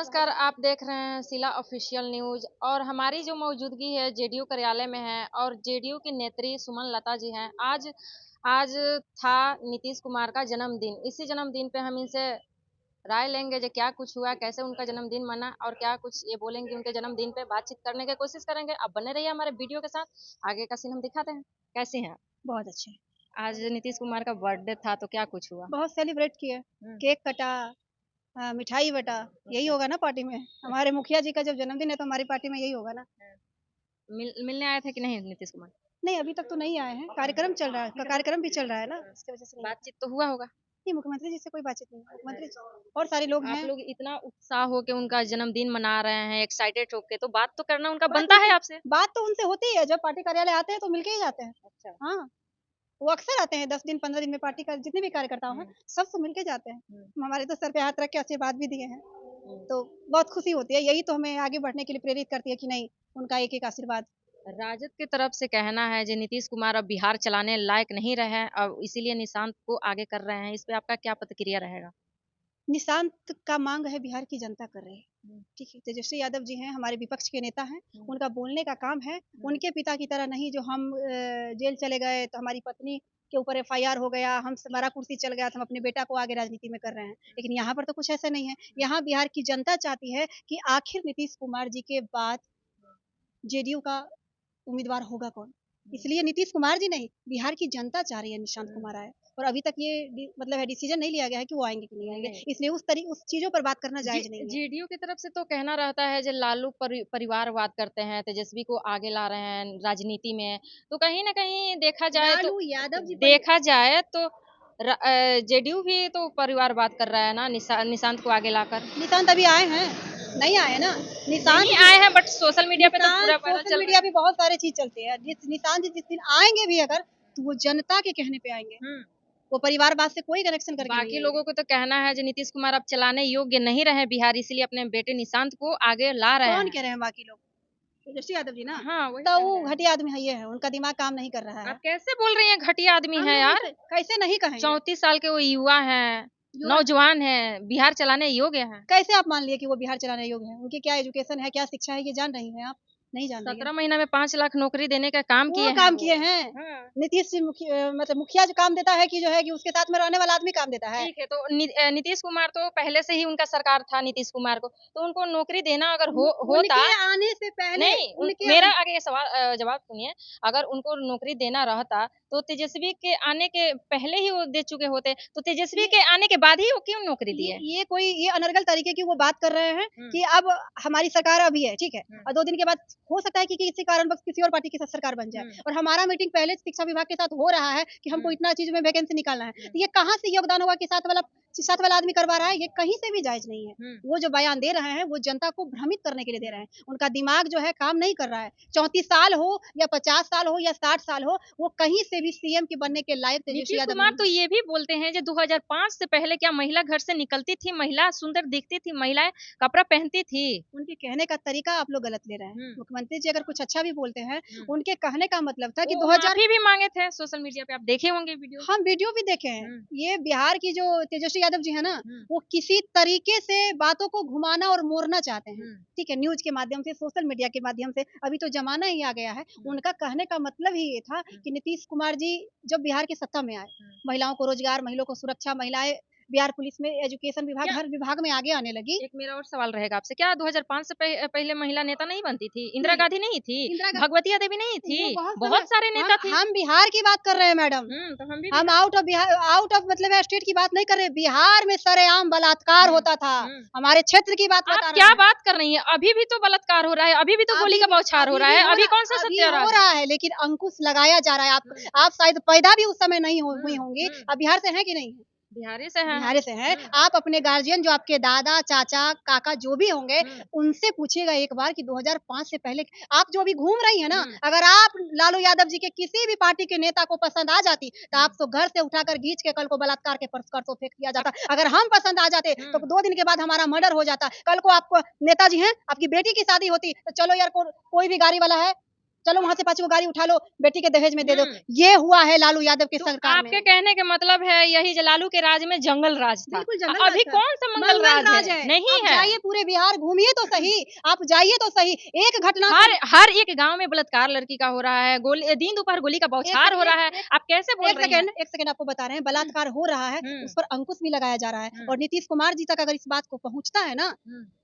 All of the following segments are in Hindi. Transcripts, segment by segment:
नमस्कार, आप देख रहे हैं शीला ऑफिशियल न्यूज और हमारी जो मौजूदगी है जेडीयू कार्यालय में है और जेडीयू की नेत्री सुमन लता जी हैं। आज आज था नीतीश कुमार का जन्मदिन। इसी जन्मदिन पे हम इनसे राय लेंगे जो क्या कुछ हुआ, कैसे उनका जन्मदिन मना और क्या कुछ ये बोलेंगे उनके जन्मदिन पे। बातचीत करने की कोशिश करेंगे। आप बने रहिए हमारे वीडियो के साथ। आगे का सीन हम दिखाते हैं। कैसी हैं आप? बहुत अच्छे। आज नीतीश कुमार का बर्थडे था तो क्या कुछ हुआ? बहुत सेलिब्रेट किए, केक कटा, मिठाई बटा, यही होगा ना पार्टी में। हमारे मुखिया जी का जब जन्मदिन है तो हमारी पार्टी में यही होगा ना। मिलने आए थे कि नहीं नीतीश कुमार? नहीं, अभी तक तो नहीं आए हैं, कार्यक्रम चल रहा है, कार्यक्रम भी चल रहा है ना, इसकी वजह से नहीं। बातचीत तो हुआ होगा। नहीं, मुख्यमंत्री जी से कोई बातचीत नहीं, मुख्यमंत्री जी और सारे लोग आप हैं। लोग इतना उत्साह हो के उनका जन्मदिन मना रहे हैं, एक्साइटेड होके, तो बात तो करना उनका बात बनता है उनसे आपसे। बात तो उनसे होती है, जब पार्टी कार्यालय आते हैं तो मिलके ही जाते हैं। अच्छा। हाँ, वो अक्सर आते हैं, 10 दिन 15 दिन में पार्टी का जितने भी कार्यकर्ता हैं, सबसे मिलके जाते हैं। हमारे तो सर पे हाथ रख के आशीर्वाद भी दिए हैं, तो बहुत खुशी होती है। यही तो हमें आगे बढ़ने के लिए प्रेरित करती है कि नहीं, उनका एक-एक आशीर्वाद। राजद की तरफ से कहना है जो नीतीश कुमार अब बिहार चलाने लायक नहीं रहे अब इसीलिए निशांत को आगे कर रहे हैं। इस पे आपका क्या प्रतिक्रिया रहेगा? निशांत का मांग है, बिहार की जनता कर रही है। ठीक है, तेजस्वी यादव जी हैं, हमारे विपक्ष के नेता हैं, उनका बोलने का काम है। उनके पिता की तरह नहीं, जो हम जेल चले गए तो हमारी पत्नी के ऊपर एफआईआर हो गया, हम हमारा कुर्सी चल गया तो हम अपने बेटा को आगे राजनीति में कर रहे हैं। लेकिन यहाँ पर तो कुछ ऐसा नहीं है। यहाँ बिहार की जनता चाहती है कि आखिर नीतीश कुमार जी के बाद जेडीयू का उम्मीदवार होगा कौन। इसलिए नीतीश कुमार जी नहीं, बिहार की जनता चाह रही है निशांत कुमार आए। और अभी तक ये मतलब है डिसीजन नहीं लिया गया है कि वो आएंगे कि नहीं आएंगे, इसलिए उस चीजों पर बात करना जायज नहीं है। जेडीयू की तरफ से तो कहना रहता है जो लालू परिवारवाद करते हैं, तेजस्वी को आगे ला रहे हैं राजनीति में। तो कहीं ना कहीं लालू यादव जी देखा जाए तो जेडीयू भी तो परिवारवाद कर रहा है ना, निशांत को आगे लाकर। निशांत अभी आए हैं, नहीं आए ना। निशांत नहीं जी, आए हैं बट सोशल मीडिया पे तो निशांत पूरा वायरल सोशल चल रहा मीडिया पे बहुत सारी चीज चलती है। निशांत जी जिस दिन आएंगे भी अगर, तो वो जनता के कहने पे आएंगे, है। वो परिवारवाद से कोई कनेक्शन करके नहीं बाकी आएंगे। लोगों को तो कहना है जो नीतीश कुमार अब चलाने योग्य नहीं रहे बिहार, इसीलिए अपने बेटे निशांत को आगे ला रहे कौन हैं। कह रहे हैं बाकी लोग? तेजस्वी यादव जी ना, हाँ, वही तो कह वो रहे हैं। घटिया आदमी है, ये है, उनका दिमाग काम नहीं कर रहा है। आप कैसे बोल रही हैं घटिया आदमी हम है लोग यार? कैसे नहीं कहेंगे। 34 साल के वो युवा हैं, युवा नौजवान हैं, बिहार चलाने योग्य हैं। कैसे आप मान लिए कि वो बिहार चलाने योग्य है? उनकी क्या एजुकेशन है, क्या शिक्षा है, ये जान रही हैं आप? नहीं जान रही 17 हैं। महीना में 5 लाख नौकरी देने का काम वो किए हैं काम वो। किए हैं। हाँ। नीतीश जी मतलब मुखिया जो काम देता है कि जो है कि उसके साथ में रहने वाला आदमी काम देता है। ठीक है, तो नीतीश कुमार तो पहले से ही उनका सरकार था नीतीश कुमार को, तो उनको नौकरी देना अगर होता। उनके आने से पहले नहीं मेरा उनके आगे ये सवाल जवाब सुनिए। अगर उनको नौकरी देना रहता तो तेजस्वी के आने के पहले ही वो दे चुके होते, तो तेजस्वी के आने के बाद ही वो क्यों नौकरी दिए? ये अनर्गल तरीके की वो बात कर रहे हैं कि अब हमारी सरकार अभी है, ठीक है, और 2 दिन के बाद हो सकता है कि किसी कारणवश किसी और पार्टी की सरकार बन जाए, और हमारा मीटिंग पहले शिक्षा विभाग के साथ हो रहा है कि हमको इतना चीज में वैकेंसी निकालना है। तो ये कहाँ से योगदान होगा कि साथ वाला आदमी करवा रहा है? ये कहीं से भी जायज नहीं है। वो जो बयान दे रहे हैं वो जनता को भ्रमित करने के लिए दे रहे हैं। उनका दिमाग जो है काम नहीं कर रहा है। 34 साल हो या 50 साल हो या 60 साल हो, वो कहीं से भी सीएम के बनने के लायक तेजस्वी नीतीश यादव कुमार नहीं तो है। ये भी बोलते हैं जो 2005 से पहले क्या महिला घर से निकलती थी, महिला सुंदर दिखती थी, महिलाएं कपड़ा पहनती थी। उनके कहने का तरीका आप लोग गलत ले रहे हैं। मुख्यमंत्री जी अगर कुछ अच्छा भी बोलते हैं, उनके कहने का मतलब था कि वो 2000। माफी भी मांगे थे सोशल मीडिया पे, आप देखे होंगे वीडियो। हम वीडियो भी देखे हैं। ये बिहार की जो तेजस्वी यादव जी है ना, वो किसी तरीके से बातों को घुमाना और मोड़ना चाहते हैं। ठीक है, न्यूज के माध्यम से, सोशल मीडिया के माध्यम से। अभी तो जमाना ही आ गया है। उनका कहने का मतलब ही ये था कि नीतीश कुमार जी जब बिहार की सत्ता में आए, महिलाओं को रोजगार, महिलाओं को सुरक्षा, महिलाएं बिहार पुलिस में, एजुकेशन विभाग, क्या हर विभाग में आगे आने लगी। एक मेरा और सवाल रहेगा आपसे, क्या 2005 से पहले महिला नेता नहीं बनती थी? इंदिरा नहीं, गांधी नहीं थी? इंदिरा गा भगवती देवी नहीं थी? वो बहुत समय। बहुत सारे नेता थे। हम बिहार की बात कर रहे हैं मैडम। तो हम भी हम बिहार। आउट ऑफ मतलब स्टेट की बात नहीं कर रहे। बिहार में सरेआम बलात्कार होता था। हमारे क्षेत्र की बात आप बता क्या रहे हैं। बात कर रही हैं? अभी भी तो बलात्कार हो रहा है, अभी भी तो गोली का बौछार हो रहा है, अभी कौन सा अभी सत्य हो रहा रहा है, लेकिन अंकुश लगाया जा रहा है। आप शायद पैदा भी उस समय नहीं हुई होंगी। आप बिहार से हैं कि नहीं? बिहारी से हैं हम। बिहार से हैं। आप अपने गार्जियन, जो आपके दादा, चाचा, काका जो भी होंगे, उनसे पूछिएगा एक बार कि 2005 से पहले आप जो अभी घूम रही हैं ना, अगर आप लालू यादव जी के किसी भी पार्टी के नेता को पसंद आ जाती, तो आपको घर से उठाकर खींच के कल को बलात्कार के परसों फेंक दिया जाता। अगर हम पसंद आ जाते तो 2 दिन के बाद हमारा मर्डर हो जाता। कल को आपको नेताजी हैं, आपकी बेटी की शादी होती तो चलो यार, कोई भी गाड़ी वाला है, चलो वहां से 5 गाड़ी उठा लो, बेटी के दहेज में दे दो। ये हुआ है लालू यादव की तो सरकार में। आपके कहने के मतलब है यही लालू के राज में जंगल राज था। बिल्कुल जंगल अभी राज था। कौन सा मंगल राज है? नहीं आप है। जाइए पूरे बिहार घूमिए तो सही, आप जाइए तो सही, एक घटना हर एक गांव में बलात्कार लड़की का हो रहा है, गोली दिन दोपहर गोली का बौछार हो रहा है। आप कैसे बोल रही हैं? एक सेकंड आपको बता रहे हैं, बलात्कार हो रहा है, उस पर अंकुश भी लगाया जा रहा है, और नीतीश कुमार जी तक अगर इस बात को पहुंचता है ना,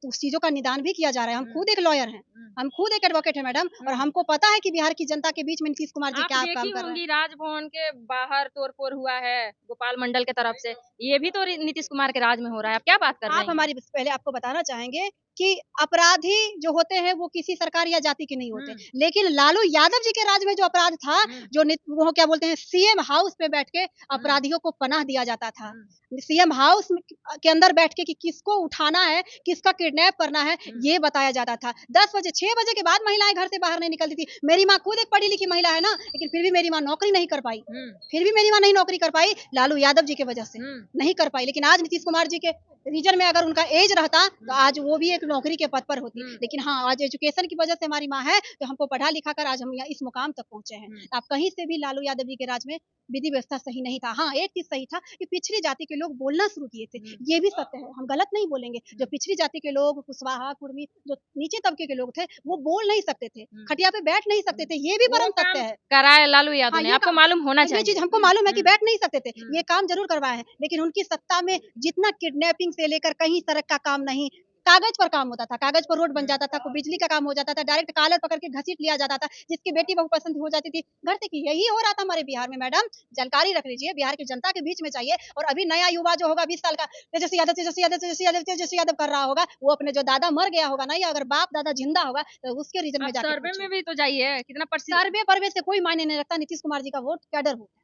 तो उस चीजों का निदान भी किया जा रहा है। हम खुद एक लॉयर हैं, हम खुद एक एडवोकेट है मैडम, और हमको पता है कि बिहार की जनता के बीच में नीतीश कुमार जी क्या काम कर रहे हैं। राजभवन के बाहर तोड़फोड़ हुआ है गोपाल मंडल के तरफ से, ये भी तो नीतीश कुमार के राज में हो रहा है। आप क्या बात कर रहे हैं? आप हमारी पहले आपको बताना चाहेंगे कि अपराधी जो होते हैं वो किसी सरकार या जाति के नहीं होते, लेकिन लालू यादव जी के राज में जो अपराध था, जो वो क्या बोलते हैं, सीएम हाउस पे बैठ के अपराधियों को पनाह दिया जाता था। सीएम हाउस के अंदर बैठ के कि किसको उठाना है, किसका किडनैप करना है, ये बताया जाता था। 10 बजे 6 बजे के बाद महिलाएं घर से बाहर नहीं निकलती थी। मेरी माँ खुद एक पढ़ी लिखी महिला है ना, लेकिन फिर भी मेरी माँ नौकरी नहीं कर पाई। फिर भी मेरी माँ नहीं नौकरी कर पाई लालू यादव जी की वजह से नहीं कर पाई। लेकिन आज नीतीश कुमार जी के रीजन में अगर उनका एज रहता तो आज वो भी एक नौकरी के पद पर होती। लेकिन हाँ, आज एजुकेशन की वजह से हमारी माँ है, तो हमको पढ़ा लिखा कर आज हम इस मुकाम तक पहुंचे हैं। आप कहीं से भी लालू यादव जी के राज में विधि व्यवस्था सही नहीं था। हाँ, एक चीज सही था कि पिछड़ी जाति के लोग बोलना शुरू किए थे, ये भी सत्य है, हम गलत नहीं बोलेंगे। जो पिछड़ी जाति के लोग, कुशवाहा, कुर्मी, जो नीचे तबके के लोग थे, वो बोल नहीं सकते थे, खटिया पे बैठ नहीं सकते थे, ये भी परम सत्य है। कराया लालू यादव ने, हाँ, आपको मालूम होना चाहिए। ये चीज हमको मालूम है कि बैठ नहीं सकते थे, ये काम जरूर करवाए हैं, लेकिन उनकी सत्ता में जितना किडनैपिंग से लेकर कहीं सड़क का काम नहीं, कागज पर काम होता था, कागज पर रोड बन जाता था, कोई बिजली का काम हो जाता था, डायरेक्ट कॉलर पकड़ के घसीट लिया जाता था, जिसकी बेटी बहु पसंद हो जाती थी घर से की। यही हो रहा था हमारे बिहार में मैडम, जानकारी रख लीजिए, बिहार की जनता के बीच में चाहिए। और अभी नया युवा जो होगा 20 साल का, तेजस्वी यादव तेजस्वी यादव तेजस्वी यादव तेजस्वी यादव कर रहा होगा, वो अपने जो दादा मर गया होगा ना, या अगर बाप दादा जिंदा होगा तो उसके रीजन में जाके सर्वे में भी तो जाइए, कितना सर्वे परवे से कोई मायने नहीं रखता। नीतीश कुमार जी का वोट कैडर वोट है,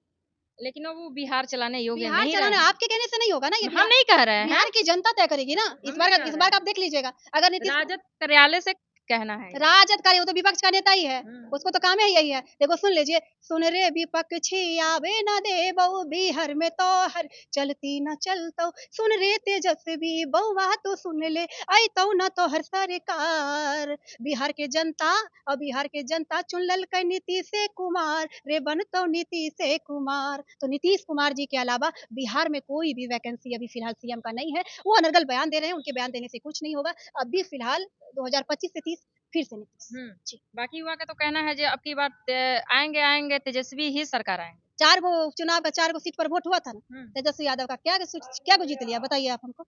लेकिन वो बिहार चलाने योग्य बिहार नहीं चलाने रहे। आपके कहने से नहीं होगा ना, ये हम नहीं कह रहे हैं, बिहार की जनता तय करेगी ना। इस बार का आप देख लीजिएगा, अगर नीतीश राजद कार्यालय से कहना है, राजद का, वो तो विपक्ष का नेता ही है, उसको तो काम है यही है। देखो सुन लीजिए, सुन रे विपक्षी आवे न देबो, बिहार में तो हर चलती न चलतो, सुन रे तेजस्वी बउआ तो सुन ले, आई तो न तो हर सरकार। बिहार के जनता और बिहार के जनता चुन लल कर नीतीश कुमार रे, बन तो नीतीश कुमार। तो नीतीश कुमार जी के अलावा बिहार में कोई भी वैकेंसी अभी फिलहाल सीएम का नहीं है। वो अनर्गल बयान दे रहे हैं, उनके बयान देने से कुछ नहीं होगा। अभी फिलहाल 2025 से 30 फिर से नीतीश। बाकी युवा का तो कहना है जो अब की बार आएंगे तेजस्वी ही सरकार आएंगे। 4 गो चुनाव का 4 गो सीट पर वोट हुआ था ना तेजस्वी यादव का, क्या को जीत लिया बताइए आप हमको।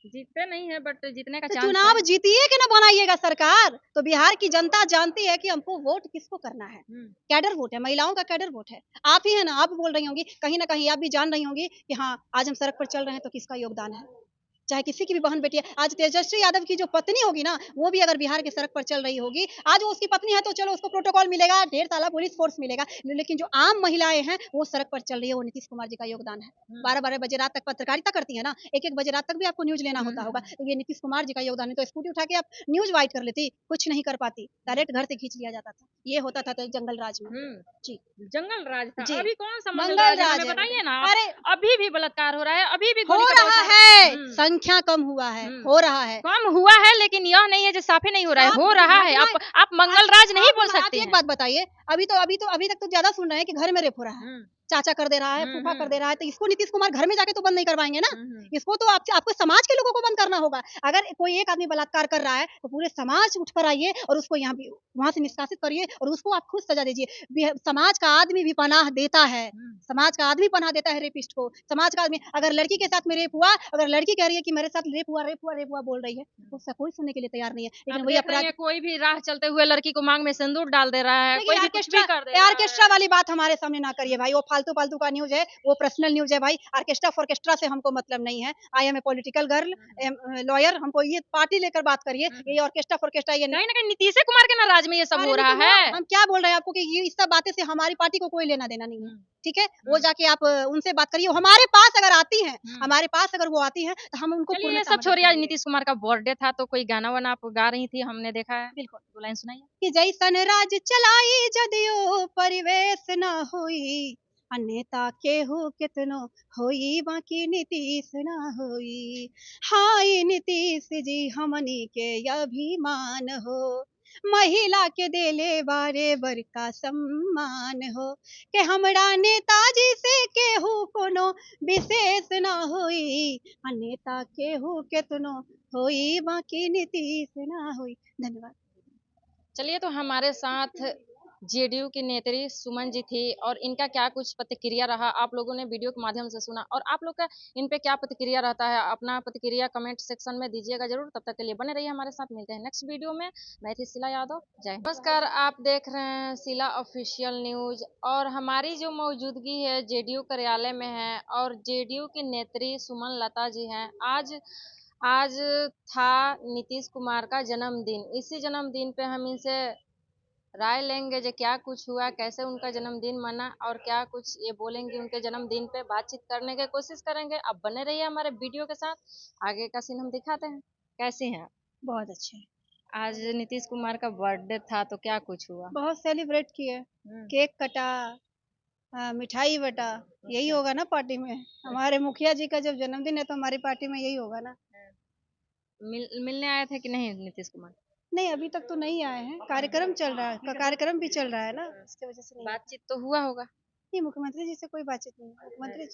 जीतते नहीं है, बट जीतने का तो चांस चुनाव है। जीतिए कि ना बनाइएगा सरकार। तो बिहार की जनता जानती है कि हमको वोट किसको करना है। कैडर वोट है, महिलाओं का कैडर वोट है। आप ही है ना, आप बोल रही होंगी, कहीं ना कहीं आप भी जान रही होंगी कि हाँ, आज हम सड़क पर चल रहे हैं तो किसका योगदान है। चाहे किसी की भी बहन बेटी है, आज तेजस्वी यादव की जो पत्नी होगी ना, वो भी अगर बिहार की सड़क पर चल रही होगी, आज वो उसकी पत्नी है तो चलो उसको प्रोटोकॉल मिलेगा, ढेर सारा पुलिस फोर्स मिलेगा, लेकिन जो आम महिलाएं हैं वो सड़क पर चल रही है, वो नीतीश कुमार जी का योगदान है। 12-12 बजे रात तक पत्रकारिता करती है ना, 1-1 बजे रात तक भी आपको न्यूज लेना होता होगा, तो ये नीतीश कुमार जी का योगदान है। तो स्कूटी उठा के आप न्यूज वाइट कर लेती, कुछ नहीं कर पाती, डायरेक्ट घर से खींच लिया जाता था। ये होता था तो जंगल राज में। जी, जंगल राज था। जी, अभी कौन सा मंगल राज राज है, है। बताइए ना। अरे अभी भी बलात्कार हो रहा है, अभी भी हो गोली का रहा बौछार है, संख्या कम हुआ है, हो रहा है, कम हुआ है, लेकिन यह नहीं है जो साफे नहीं हो रहा है, हो रहा है। आप मंगल राज नहीं बोल सकते एक बात बताइए, अभी तक तो ज्यादा सुन रहे हैं कि घर में रेप हो रहा है, चाचा कर दे रहा है, फूफा कर दे रहा है, तो इसको नीतीश कुमार घर में जाके तो बंद नहीं करवाएंगे ना। इसको तो आपको समाज के लोगों को बंद करना होगा। अगर कोई एक आदमी बलात्कार कर रहा है तो पूरे समाज उठ कर आइए और उसको यहाँ भी वहां से निष्कासित करिए और उसको आप खुद सजा दीजिए। समाज का आदमी भी पनाह देता है, समाज का आदमी पनाह देता है रेपिस्ट को। समाज का आदमी, अगर लड़की के साथ में रेप हुआ, अगर लड़की कह रही है कि मेरे साथ रेप हुआ बोल रही है, तो उसका कोई सुनने के लिए तैयार नहीं है। लेकिन वही अपराध, कोई भी राह चलते हुए लड़की को मांग में सिंदूर डाल दे रहा है, कोई भी कुछ भी कर दे रहा है। ऑर्केस्ट्रा वाली बात हमारे सामने ना करिए भाई, वो फालतू का न्यूज है, वो पर्सनल न्यूज है भाई। ऑर्केस्ट्रा से हमको मतलब नहीं है। I am a political girl, lawyer. हमको ये पार्टी लेकर बात करिए, ये ऑर्केस्ट्रा ये कहीं ना कहीं नीतीश कुमार के नाराज में ये सब हो रहा है। हम क्या बोल रहे हैं आपको कि ये इस सब बातें से हमारी पार्टी को कोई लेना देना नहीं है, ठीक है। वो जाके आप उनसे बात करिए, हमारे पास अगर आती हैं, हमारे पास अगर वो आती हैं तो हम उनको ये सब छोड़िए। आज नीतीश कुमार का बर्थडे था तो कोई गाना वाना आप गा रही थी, हमने देखा है। बिल्कुल, तो लाइन सुनाइए। कि जैसन राज चलाई जदियो परिवेश ना हुई, नेता केहू कितनो होई बाकी नीतीश ना होई। हाय नीतीश जी हमनी के अभिमान हो, महिला के देले बारे बर का सम्मान हो के हमरा नेताजी से केहू कोनो विशेष ना होई आ नेता केहू केतनो होई बाकी नीतीश ना होई। धन्यवाद। चलिए, तो हमारे साथ जेडीयू की नेत्री सुमन जी थी और इनका क्या कुछ प्रतिक्रिया रहा आप लोगों ने वीडियो के माध्यम से सुना, और आप लोग का इन पे क्या प्रतिक्रिया रहता है अपना प्रतिक्रिया कमेंट सेक्शन में दीजिएगा जरूर। तब तक के लिए बने रहिए हमारे साथ, मिलते हैं नेक्स्ट वीडियो में। मैं थी शीला यादव, जय हिंद। नमस्कार, आप देख रहे हैं शीला ऑफिशियल न्यूज और हमारी जो मौजूदगी है जेडीयू कार्यालय में है और जेडीयू की नेत्री सुमन लता जी हैं। आज आज था नीतीश कुमार का जन्मदिन। इसी जन्मदिन पे हम इनसे राय लेंगे जो क्या कुछ हुआ, कैसे उनका जन्मदिन मना और क्या कुछ ये बोलेंगे उनके जन्मदिन पे, बातचीत करने की कोशिश करेंगे। अब बने रहिए हमारे वीडियो के साथ, आगे का सीन हम दिखाते हैं। कैसी हैं आप? बहुत अच्छे। आज नीतीश कुमार का बर्थडे था तो क्या कुछ हुआ? बहुत सेलिब्रेट किए, केक कटा, मिठाई बटा, यही होगा ना पार्टी में। हमारे मुखिया जी का जब जन्मदिन है तो हमारी पार्टी में यही होगा ना। मिलने आए थे कि नहीं नीतीश कुमार? नहीं, अभी तक तो नहीं आए हैं, कार्यक्रम चल रहा है, कार्यक्रम भी चल रहा है ना, इसकी वजह से नहीं। बातचीत तो हुआ होगा? नहीं, मुख्यमंत्री जी से कोई बातचीत नहीं। मुख्यमंत्री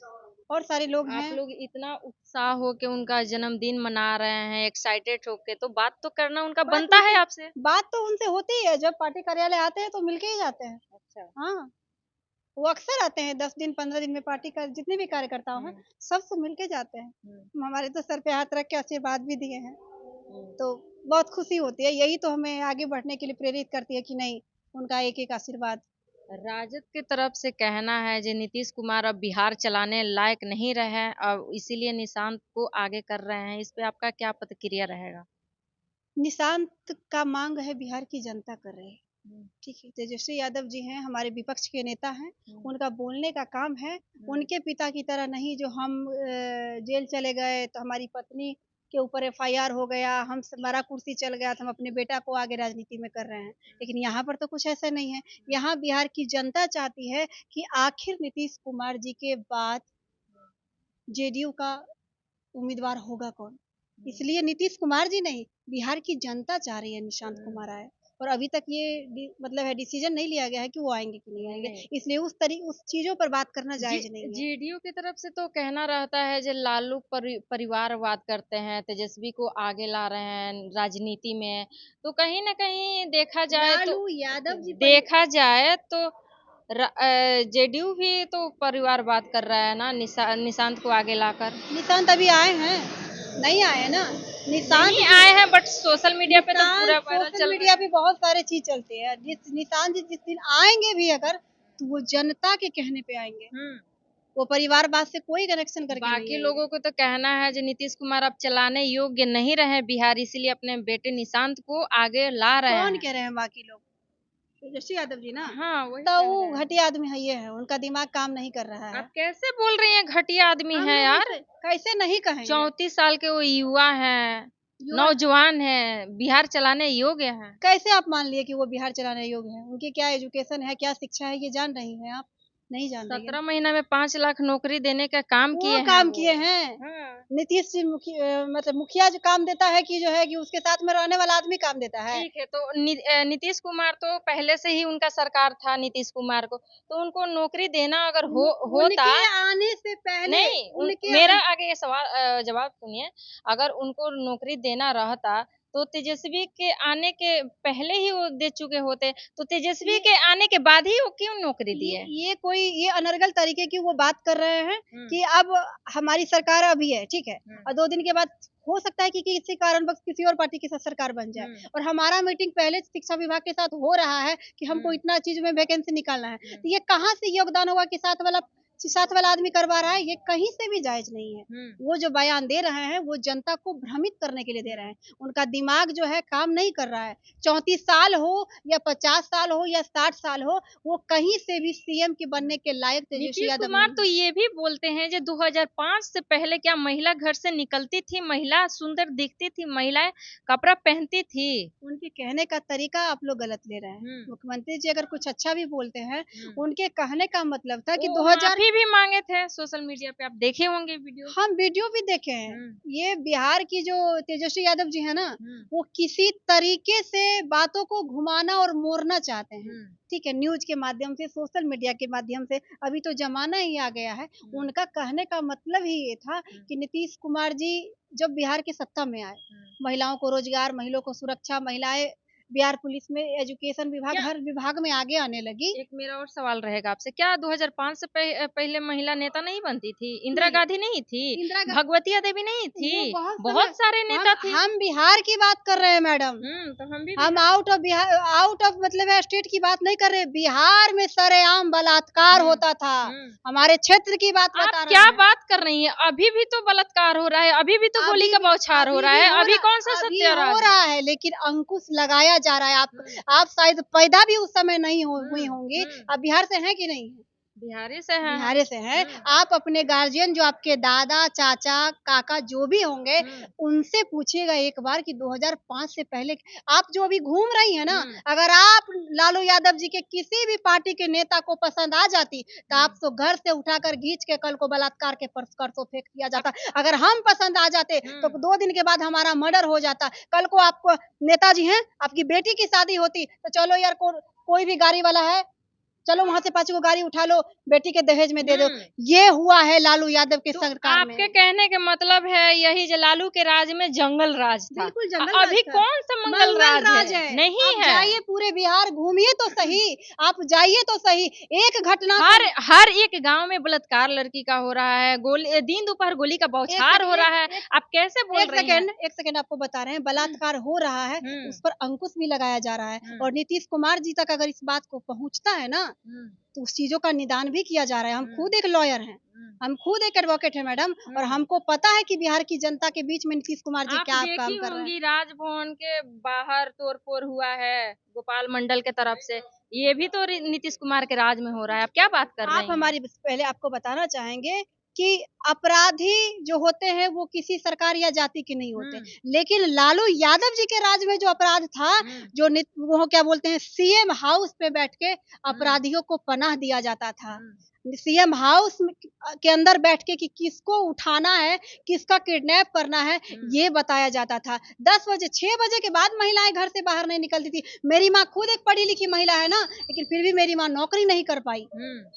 और सारे लोग आप हैं। लोग इतना उत्साह हो के उनका जन्मदिन मना रहे हैं, एक्साइटेड होके, तो बात तो करना उनका बनता है आपसे। बात तो उनसे होती है, जब पार्टी कार्यालय आते हैं तो मिलके ही जाते हैं। अच्छा। हाँ, वो अक्सर आते हैं, 10 दिन 15 दिन में पार्टी का जितने भी कार्यकर्ता हैं सबसे मिलके जाते हैं। हमारे तो सर पे हाथ रख के आशीर्वाद भी दिए हैं, तो बहुत खुशी होती है। यही तो हमें आगे बढ़ने के लिए प्रेरित करती है कि नहीं, उनका एक एक आशीर्वाद। राजद की तरफ से कहना है कि नीतीश कुमार अब बिहार चलाने लायक नहीं रहे और इसीलिए निशांत को आगे कर रहे हैं। इस पे आपका क्या प्रतिक्रिया रहेगा? निशांत का मांग है बिहार की जनता कर रही है, ठीक है। तेजस्वी यादव जी हैं, हमारे विपक्ष के नेता हैं, उनका बोलने का काम है। उनके पिता की तरह नहीं जो हम जेल चले गए तो हमारी पत्नी के ऊपर एफआईआर हो गया, हमारा कुर्सी चल गया तो हम अपने बेटा को आगे राजनीति में कर रहे हैं। लेकिन यहाँ पर तो कुछ ऐसा नहीं है। यहाँ बिहार की जनता चाहती है कि आखिर नीतीश कुमार जी के बाद जेडीयू का उम्मीदवार होगा कौन। इसलिए नीतीश कुमार जी नहीं, बिहार की जनता चाह रही है निशांत कुमार आए, और अभी तक ये मतलब है डिसीजन नहीं लिया गया है कि वो आएंगे कि नहीं आएंगे, इसलिए उस चीजों पर बात करना जायज नहीं है। जेडीयू की तरफ से तो कहना रहता है जो लालू परिवारवाद करते हैं, तेजस्वी को आगे ला रहे हैं राजनीति में, तो कहीं ना कहीं देखा जाए तो जेडीयू भी तो परिवारवाद कर रहा है ना, निशांत को आगे लाकर। निशांत अभी आए हैं? नहीं आए ना। निशांत नहीं आए हैं, बट सोशल मीडिया पे तो पूरा वायरल सोशल चल मीडिया पे बहुत सारे चीज चलते हैं। निशांत जी जिस दिन आएंगे भी अगर, तो वो जनता के कहने पे आएंगे, वो परिवारवाद से कोई कनेक्शन करके नहीं बाकी आएंगे। लोगों को तो कहना है जो नीतीश कुमार अब चलाने योग्य नहीं रहे बिहार, इसीलिए अपने बेटे निशांत को आगे ला रहे हैं। कौन कह रहे हैं बाकी लोग? तेजस्वी यादव जी ना। हाँ, वही तो कह वो रहे हैं। घटिया आदमी है, ये है, उनका दिमाग काम नहीं कर रहा है। आप कैसे बोल रही हैं घटिया आदमी हम है लोग यार? कैसे नहीं कहेंगे। 34 साल के वो युवा हैं, नौजवान हैं, बिहार चलाने योग्य हैं। कैसे आप मान लिए कि वो बिहार चलाने योग्य है? उनकी क्या एजुकेशन है, क्या शिक्षा है, ये जान रही हैं आप? नहीं जान रही हैं। 17 महीना में 5 लाख नौकरी देने का काम किए हैं काम वो। किए हैं। नीतीश जी मतलब मुखिया जो काम देता है कि जो है कि उसके साथ में रहने वाला आदमी काम देता है। ठीक है, तो नीतीश कुमार तो पहले से ही उनका सरकार था, नीतीश कुमार को तो उनको नौकरी देना अगर होता। उनके आने से पहले नहीं, मेरा आगे ये सवाल जवाब सुनिए। अगर उनको नौकरी देना रहता तो तेजस्वी के आने के पहले ही वो दे चुके होते, तो तेजस्वी के आने के बाद ही वो क्यों नौकरी दिए? ये अनर्गल तरीके की वो बात कर रहे हैं कि अब हमारी सरकार अभी है, ठीक है, और 2 दिन के बाद हो सकता है कि किसी कारणवश किसी और पार्टी के साथ सरकार बन जाए, और हमारा मीटिंग पहले शिक्षा विभाग के साथ हो रहा है कि हमको इतना चीज में वैकेंसी निकालना है, तो ये कहाँ से योगदान होगा कि साथ वाला आदमी करवा रहा है? ये कहीं से भी जायज नहीं है। वो जो बयान दे रहे हैं वो जनता को भ्रमित करने के लिए दे रहे हैं। उनका दिमाग जो है काम नहीं कर रहा है। 34 साल हो या 50 साल हो या 60 साल हो, वो कहीं से भी सीएम के बनने के लायक तेजस्वी यादव कुमार नहीं। तो ये भी बोलते हैं जो 2005 से पहले क्या महिला घर से निकलती थी, महिला सुंदर दिखती थी, महिलाएं कपड़ा पहनती थी। उनके कहने का तरीका आप लोग गलत ले रहे हैं। मुख्यमंत्री जी अगर कुछ अच्छा भी बोलते हैं, उनके कहने का मतलब था कि 2005 आपने भी मांगे थे सोशल मीडिया पे, आप देखे होंगे वीडियो। हम वीडियो भी देखे हैं। ये बिहार की जो तेजस्वी यादव जी है ना, वो किसी तरीके से बातों को घुमाना और मोड़ना चाहते हैं। ठीक है, न्यूज के माध्यम से, सोशल मीडिया के माध्यम से, अभी तो जमाना ही आ गया है। उनका कहने का मतलब ही ये था कि नीतीश कुमार जी जब बिहार की सत्ता में आए, महिलाओं को रोजगार, महिलाओं को सुरक्षा, महिलाएं बिहार पुलिस में, एजुकेशन विभाग, हर विभाग में आगे आने लगी। एक मेरा और सवाल रहेगा आपसे, क्या 2005 से पहले महिला नेता नहीं बनती थी? इंदिरा नहीं, गांधी नहीं थी? इंदिरा भगवतिया देवी नहीं वो थी? बहुत बहुत सारे नेता थे। हम बिहार की बात कर रहे हैं मैडम। तो हम भी हम out of Bihar, out of मतलब स्टेट की बात नहीं कर रहे। बिहार में सरेआम बलात्कार होता था। हमारे क्षेत्र की बात आप बता रहे क्या हैं। बात कर रही हैं? अभी भी तो बलात्कार हो रहा है, अभी भी तो गोली अभी का भी बौछार हो रहा है। अभी कौन सा अभी सत्य और हो आज रहा है, लेकिन अंकुश लगाया जा रहा है। आप शायद पैदा भी उस समय नहीं हुई होंगी। आप बिहार से हैं कि नहीं? बिहारी से हैं हम। बिहारी से हैं। आप अपने गार्जियन, जो आपके दादा, चाचा, काका जो भी होंगे, उनसे पूछिएगा एक बार कि 2005 से पहले आप जो अभी घूम रही हैं ना, अगर आप लालू यादव जी के किसी भी पार्टी के नेता को पसंद आ जाती, तो आपको घर से उठाकर खींच के कल को बलात्कार के परसों फेंक दिया जाता। अगर हम पसंद आ जाते तो 2 दिन के बाद हमारा मर्डर हो जाता। कल को आपको नेताजी हैं, आपकी बेटी की शादी होती तो चलो यार, कोई भी गाड़ी वाला है, चलो वहां से 5 गो गाड़ी उठा लो, बेटी के दहेज में दे दो। ये हुआ है लालू यादव के तो सरकार में। आपके कहने के मतलब है यही जो लालू के राज में जंगल राज था। बिल्कुल जंगल राज अभी था। कौन सा मंगल राज है? नहीं आप है। जाइए, पूरे बिहार घूमिए तो सही, आप जाइए तो सही। एक घटना हर एक गांव में बलात्कार लड़की का हो रहा है, गोली दिन दोपहर गोली का बौछार हो रहा है। आप कैसे बोल रही हैं? एक सेकंड आपको बता रहे हैं, बलात्कार हो रहा है, उस पर अंकुश भी लगाया जा रहा है। और नीतीश कुमार जी तक अगर इस बात को पहुंचता है ना, तो उस चीजों का निदान भी किया जा रहा है। हम खुद एक लॉयर हैं, हम खुद एक एडवोकेट हैं मैडम, और हमको पता है कि बिहार की जनता के बीच में नीतीश कुमार जी क्या काम कर रहे हैं। राजभवन के बाहर तोड़फोड़ हुआ है गोपाल मंडल के तरफ से, ये भी तो नीतीश कुमार के राज में हो रहा है। आप क्या बात कर रही आप हैं? हमारी पहले आपको बताना चाहेंगे कि अपराधी जो होते हैं वो किसी सरकार या जाति के नहीं होते, लेकिन लालू यादव जी के राज में जो अपराध था, जो वो क्या बोलते हैं, सीएम हाउस पे बैठ के अपराधियों को पनाह दिया जाता था। सीएम हाउस के अंदर बैठ के कि किसको उठाना है, किसका किडनैप करना है, ये बताया जाता था। 10 बजे 6 बजे के बाद महिलाएं घर से बाहर नहीं निकलती थी। मेरी माँ खुद एक पढ़ी लिखी महिला है ना, लेकिन फिर भी मेरी माँ नौकरी नहीं कर पाई।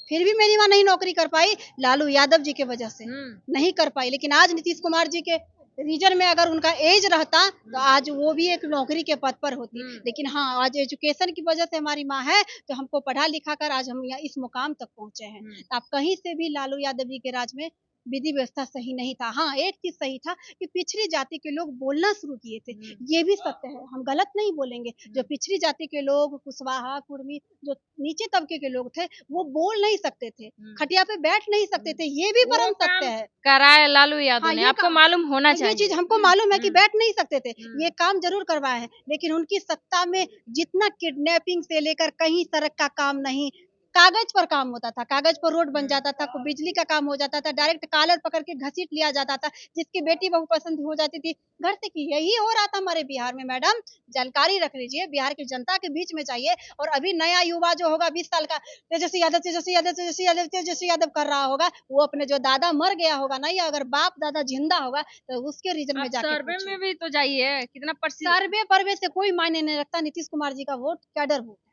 फिर भी मेरी माँ नहीं नौकरी कर पाई, लालू यादव जी के वजह से नहीं कर पाई। लेकिन आज नीतीश कुमार जी के रीजन में अगर उनका एज रहता, तो आज वो भी एक नौकरी के पद पर होती। लेकिन हाँ, आज एजुकेशन की वजह से हमारी माँ है, तो हमको पढ़ा लिखा कर आज हम यहाँ इस मुकाम तक पहुंचे हैं। आप कहीं से भी लालू यादव जी के राज में विधि व्यवस्था सही नहीं था। हाँ, एक चीज सही था कि पिछड़ी जाति के लोग बोलना शुरू किए थे, ये भी सत्य है, हम गलत नहीं बोलेंगे। जो पिछड़ी जाति के लोग, कुशवाहा, कुर्मी, जो नीचे तबके के लोग थे, वो बोल नहीं सकते थे, खटिया पे बैठ नहीं सकते थे, ये भी परम सत्य है। कराया लालू यादव हाँ, ने, आपको मालूम होना चाहिए। ये चीज हमको मालूम है कि बैठ नहीं सकते थे, ये काम जरूर करवाए हैं। लेकिन उनकी सत्ता में जितना किडनैपिंग से लेकर कहीं सड़क का काम नहीं, कागज पर काम होता था, कागज पर रोड बन जाता था, बिजली का काम हो जाता था, डायरेक्ट कॉलर पकड़ के घसीट लिया जाता था, जिसकी बेटी बहू पसंद हो जाती थी घर से की। यही हो रहा था हमारे बिहार में मैडम, जानकारी रख लीजिए, बिहार की जनता के बीच में जाइए। और अभी नया युवा जो होगा 20 साल का, तेजस्वी यादव तेजस्वी यादव तेजस्वी यादव तेजस्वी यादव कर रहा होगा, वो अपने जो दादा मर गया होगा ना, या अगर बाप दादा जिंदा होगा, तो उसके रीजन में जाके सर्वे में भी तो जाइए, कितना सर्वे परवे से कोई मायने नहीं रखता। नीतीश कुमार जी का वोट कैडर वोट है,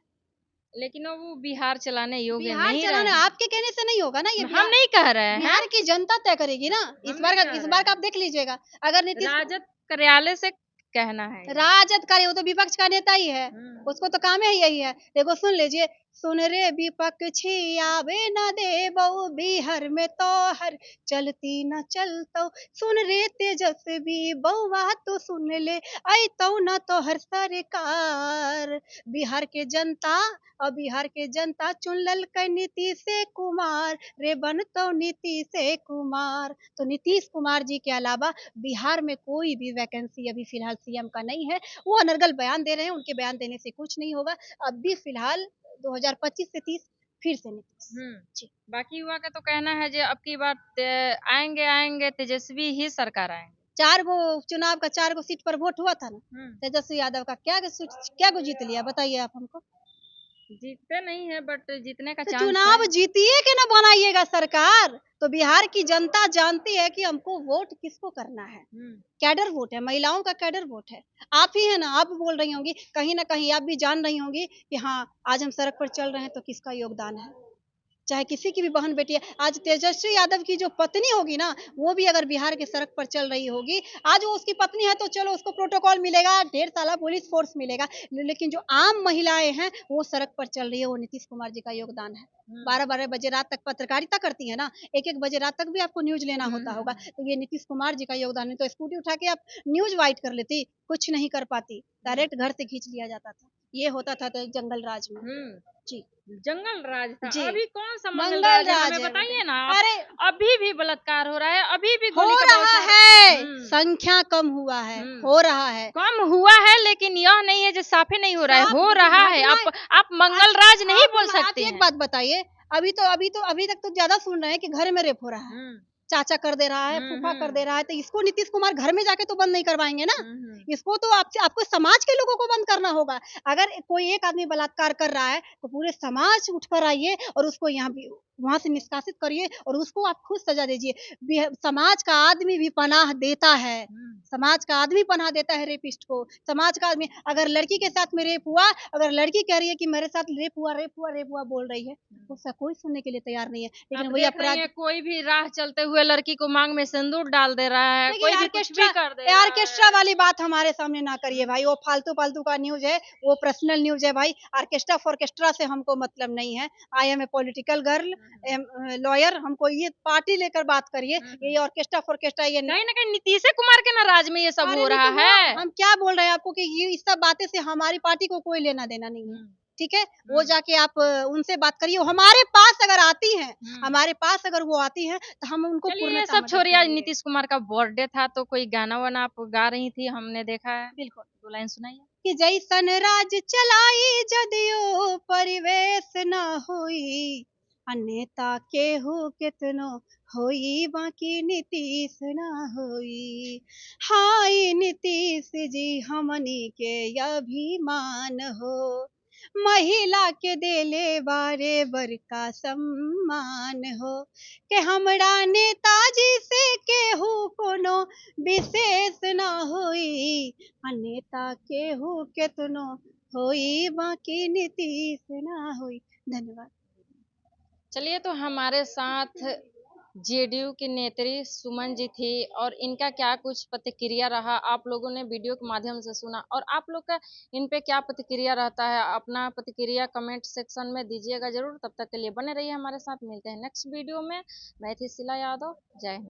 लेकिन वो बिहार चलाने योग्य बिहार नहीं चलाने रहे। आपके कहने से नहीं होगा ना, ये हम नहीं कह रहे हैं, बिहार की जनता तय करेगी ना। इस बार का आप देख लीजिएगा, अगर नीतीश राजद कार्यालय से कहना है। राजद का, वो तो विपक्ष का नेता ही है, उसको तो काम ही यही है। देखो सुन लीजिए, सुन रे विपक्षी आवे न देबो, बिहार में तो हर चलती न चलतो, सुन रे तेजस्वी बउआ तो सुन ले, आई तो न तो हर सरकार। बिहार के जनता, और बिहार के जनता चुनल के नीतीश कुमार रे, बन तो नीतीश कुमार। तो नीतीश कुमार जी के अलावा बिहार में कोई भी वैकेंसी अभी फिलहाल सीएम का नहीं है। वो अनर्गल बयान दे रहे हैं, उनके बयान देने से कुछ नहीं होगा। अब भी फिलहाल 2025 से 30 फिर से नीतीश। बाकी युवा का तो कहना है जो अब की बार आएंगे तेजस्वी ही सरकार आएंगे। 4 गो चुनाव का 4 गो सीट पर वोट हुआ था ना, तेजस्वी यादव का क्या गो जीत लिया बताइए आप हमको। जीतते नहीं है बट जीतने का तो चांस चुनाव है। जीतिए के ना बनाइएगा सरकार। तो बिहार की जनता जानती है कि हमको वोट किसको करना है। कैडर वोट है, महिलाओं का कैडर वोट है। आप ही है ना, आप बोल रही होंगी कहीं ना कहीं, आप भी जान रही होंगी कि हाँ आज हम सड़क पर चल रहे हैं तो किसका योगदान है। चाहे किसी की भी बहन बेटी है, आज तेजस्वी यादव की जो पत्नी होगी ना, वो भी अगर बिहार के सड़क पर चल रही होगी, आज वो उसकी पत्नी है तो चलो उसको प्रोटोकॉल मिलेगा, ढेर सारा पुलिस फोर्स मिलेगा, लेकिन जो आम महिलाएं हैं वो सड़क पर चल रही है, वो नीतीश कुमार जी का योगदान है। 12-12 बजे रात तक पत्रकारिता करती है ना, 1-1 बजे रात तक भी आपको न्यूज लेना होता होगा, तो ये नीतीश कुमार जी का योगदान है। तो स्कूटी उठा के आप न्यूज वाइट कर लेती, कुछ नहीं कर पाती, डायरेक्ट घर से खींच लिया जाता था। ये होता था तो जंगल राज में। जी जंगल राज था। जी, अभी कौन सा मंगल मंगल राज है, राज हमें है बताइए ना आप। अरे अभी भी बलात्कार हो रहा है, अभी भी हो गोली का रहा बौछार। है, संख्या कम हुआ है, हो रहा है, कम हुआ है, लेकिन यह नहीं है जो साफे नहीं हो रहा है, साफ हो रहा है। घटनाएं। आप मंगल राज नहीं बोल आप सकती एक हैं। बात बताइए, अभी तक तो ज्यादा सुन रहे हैं कि घर में रेप हो रहा है, चाचा कर दे रहा है, फूफा कर दे रहा है, तो इसको नीतीश कुमार घर में जाके तो बंद नहीं करवाएंगे ना। इसको तो आपको समाज के लोगों को बंद करना होगा। अगर कोई एक आदमी बलात्कार कर रहा है तो पूरे समाज उठकर आइए और उसको यहाँ भी वहां से निष्कासित करिए और उसको आप खुद सजा दीजिए। समाज का आदमी भी पनाह देता है, समाज का आदमी पनाह देता है रेपिस्ट को। समाज का आदमी, अगर लड़की के साथ में रेप हुआ, अगर लड़की कह रही है कि मेरे साथ रेप हुआ बोल रही है, उसका कोई सुनने के लिए तैयार नहीं है। लेकिन वही अपराध, कोई भी राह चलते हुए लड़की को मांग में सिंदूर डाल दे रहा है, कोई भी कुछ भी कर दे रहा ऑर्केस्ट्रा है। वाली बात हमारे सामने ना करिए भाई, वो फालतू फालतू का न्यूज है, वो पर्सनल न्यूज है भाई। ऑर्केस्ट्रा फॉर्केस्ट्रा से हमको मतलब नहीं है। I am a political girl, lawyer, हमको ये पार्टी लेकर बात करिए। ये ऑर्केस्ट्रा फॉर्केस्ट्रा ये कहीं ना कहीं नीतीश कुमार के ना राज में ये सब अरे हो नहीं रहा तो है। हम क्या बोल रहे हैं आपको कि ये इस सब बातें से हमारी पार्टी को कोई लेना देना नहीं है। ठीक है, वो जाके आप उनसे बात करिए, हमारे पास अगर आती हैं, हमारे पास अगर वो आती हैं तो हम उनको चलिए ये पूर्णतः सब मदद छोड़िए, आज करेंगे। नीतीश कुमार का बर्थडे था तो कोई गाना वाना आप गा रही थी, हमने देखा है। बिल्कुल, 2 लाइन सुनाइए। कि जैसन राज चलाई जदियो परिवेश न होई, अन्यता केहू कितनो होई बाकी नीतीश न होई। हाय नीतीश जी हमनी के अभिमान हो, महिला के देले बारे बड़का सम्मान हो, के हमरा नेताजी से केहू कोनो विशेष न होई, नेता केहू केतनो होई बाकी नीतीश ना होई। धन्यवाद। चलिए, तो हमारे साथ जेडीयू की नेत्री सुमन जी थी और इनका क्या कुछ प्रतिक्रिया रहा आप लोगों ने वीडियो के माध्यम से सुना, और आप लोग का इन पे क्या प्रतिक्रिया रहता है, अपना प्रतिक्रिया कमेंट सेक्शन में दीजिएगा जरूर। तब तक के लिए बने रहिए हमारे साथ, मिलते हैं नेक्स्ट वीडियो में। मैं थी शिला यादव, जय हिंद।